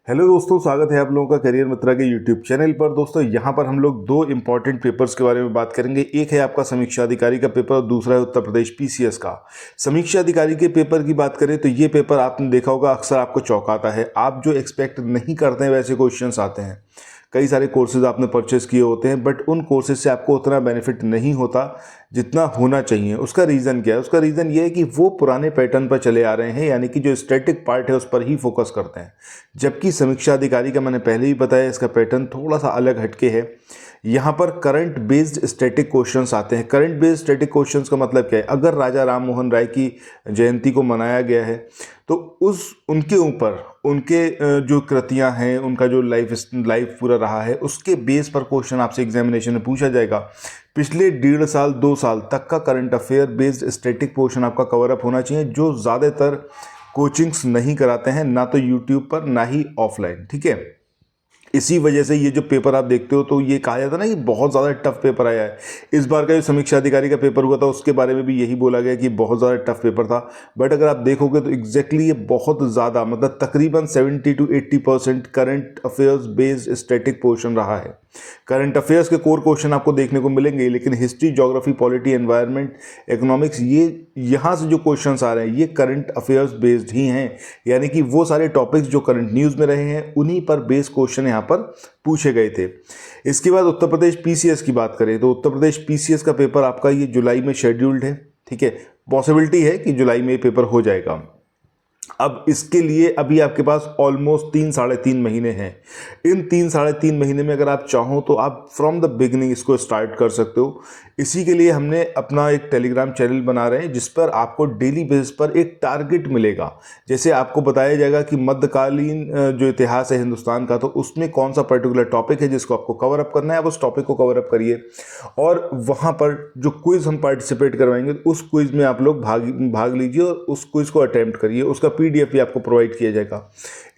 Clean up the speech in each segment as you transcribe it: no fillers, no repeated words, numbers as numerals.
Hello दोस्तों, स्वागत है आप लोगों का करियर मित्रा के यूट्यूब चैनल पर। दोस्तों यहाँ पर हम लोग दो इंपॉर्टेंट पेपर्स के बारे में बात करेंगे। एक है आपका समीक्षा अधिकारी का पेपर और दूसरा है उत्तर प्रदेश पीसीएस का। समीक्षा अधिकारी के पेपर की बात करें तो ये पेपर आपने देखा होगा अक्सर आपको चौंकाता है। आप जो एक्सपेक्ट नहीं करते हैं वैसे क्वेश्चंस आते हैं। कई सारे कोर्सेज आपने परचेस किए होते हैं बट उन कोर्सेज से आपको उतना बेनिफिट नहीं होता जितना होना चाहिए। उसका रीज़न क्या है? उसका रीज़न ये है कि वो पुराने पैटर्न पर चले आ रहे हैं, यानी कि जो स्टैटिक पार्ट है उस पर ही फोकस करते हैं। जबकि समीक्षा अधिकारी का मैंने पहले ही बताया इसका पैटर्न थोड़ा सा अलग हटके है। यहाँ पर करंट बेस्ड स्टैटिक क्वेश्चंस आते हैं। करंट बेस्ड स्टैटिक क्वेश्चंस का मतलब क्या है? अगर राजा राम मोहन राय की जयंती को मनाया गया है तो उनके ऊपर उनके जो कृतियाँ हैं, उनका जो लाइफ पूरा रहा है, उसके बेस पर क्वेश्चन आपसे एग्जामिनेशन में पूछा जाएगा। पिछले 1.5 साल 2 साल तक का current affair based static portion आपका कवर अप होना चाहिए, जो ज़्यादातर कोचिंग्स नहीं कराते हैं, ना तो यूट्यूब पर ना ही ऑफलाइन। ठीक है, इसी वजह से ये जो पेपर आप देखते हो तो ये कहा जाता है ना कि बहुत ज़्यादा टफ पेपर आया है। इस बार का जो समीक्षा अधिकारी का पेपर हुआ था उसके बारे में भी यही बोला गया कि बहुत ज़्यादा टफ पेपर था। बट अगर आप देखोगे तो एग्जैक्टली ये बहुत ज़्यादा, मतलब तकरीबन 70 to 80% current affairs based static portion रहा है। करंट अफेयर्स के कोर क्वेश्चन आपको देखने को मिलेंगे, लेकिन history, geography, polity, environment, economics, ये यहाँ से जो क्वेश्चंस आ रहे हैं ये करंट अफेयर्स बेस्ड ही हैं। यानी कि वो सारे टॉपिक्स जो करंट न्यूज़ में रहे हैं उन्हीं पर बेस्ड क्वेश्चन यहाँ पर पूछे गए थे। इसके बाद उत्तर प्रदेश पीसीएस की बात करें तो उत्तर प्रदेश पीसीएस का पेपर आपका ये जुलाई में शेड्यूल्ड है। ठीक है, पॉसिबिलिटी है कि जुलाई में ये पेपर हो जाएगा। अब इसके लिए अभी आपके पास ऑलमोस्ट 3-3.5 महीने हैं। इन 3-3.5 महीने में अगर आप चाहो तो आप फ्रॉम द बिगनिंग इसको स्टार्ट कर सकते हो। इसी के लिए हमने अपना एक टेलीग्राम चैनल बना रहे हैं जिस पर आपको डेली बेसिस पर एक टारगेट मिलेगा। जैसे आपको बताया जाएगा कि मध्यकालीन जो इतिहास है हिंदुस्तान का, तो उसमें कौन सा पर्टिकुलर टॉपिक है जिसको आपको कवर अप करना है, आप उस टॉपिक को कवर अप करिए। और वहाँ पर जो क्विज़ हम पार्टिसिपेट करवाएंगे उस क्विज़ में आप लोग भाग लीजिए और उस क्विज़ को अटेम्प्ट करिए। उसका पीडीएफ भी आपको प्रोवाइड किया जाएगा।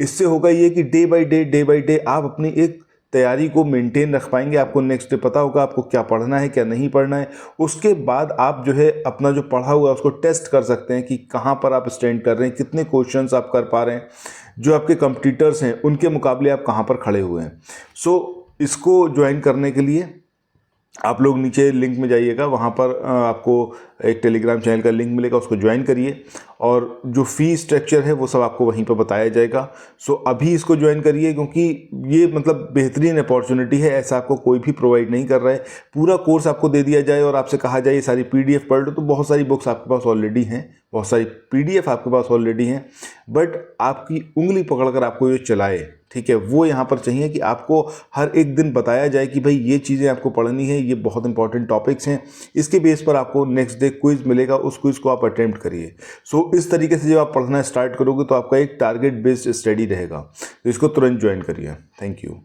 इससे होगा ये कि डे बाय डे आप अपनी एक तैयारी को मेंटेन रख पाएंगे। आपको नेक्स्ट डे पता होगा आपको क्या पढ़ना है क्या नहीं पढ़ना है। उसके बाद आप जो है अपना जो पढ़ा हुआ उसको टेस्ट कर सकते हैं कि कहाँ पर आप स्टैंड कर रहे हैं, कितने क्वेश्चंस आप कर पा रहे हैं, जो आपके कंपटीटर्स हैं उनके मुकाबले आप कहाँ पर खड़े हुए हैं। इसको ज्वाइन करने के लिए आप लोग नीचे लिंक में जाइएगा, वहाँ पर आपको एक टेलीग्राम चैनल का लिंक मिलेगा, उसको ज्वाइन करिए और जो फ़ी स्ट्रक्चर है वो सब आपको वहीं पर बताया जाएगा। अभी इसको ज्वाइन करिए क्योंकि ये मतलब बेहतरीन अपॉर्चुनिटी है। ऐसा आपको कोई भी प्रोवाइड नहीं कर रहा है। पूरा कोर्स आपको दे दिया जाए और आपसे कहा जाए ये सारी पीडीएफ पढ़ लो, तो बहुत सारी बुक्स आपके पास ऑलरेडी हैं, बहुत सारी पीडीएफ आपके पास ऑलरेडी हैं, बट आपकी उंगली पकड़कर आपको ये चलाए। ठीक है, वो यहाँ पर चाहिए कि आपको हर एक दिन बताया जाए कि भाई ये चीज़ें आपको पढ़नी है, ये बहुत इंपॉर्टेंट टॉपिक्स हैं। इसके बेस पर आपको नेक्स्ट डे क्विज़ मिलेगा, उस क्विज़ को आप अटेम्प्ट करिए। इस तरीके से जब आप पढ़ना स्टार्ट करोगे तो आपका एक टारगेट बेस्ड स्टडी रहेगा। तो इसको तुरंत ज्वाइन करिए। Thank you.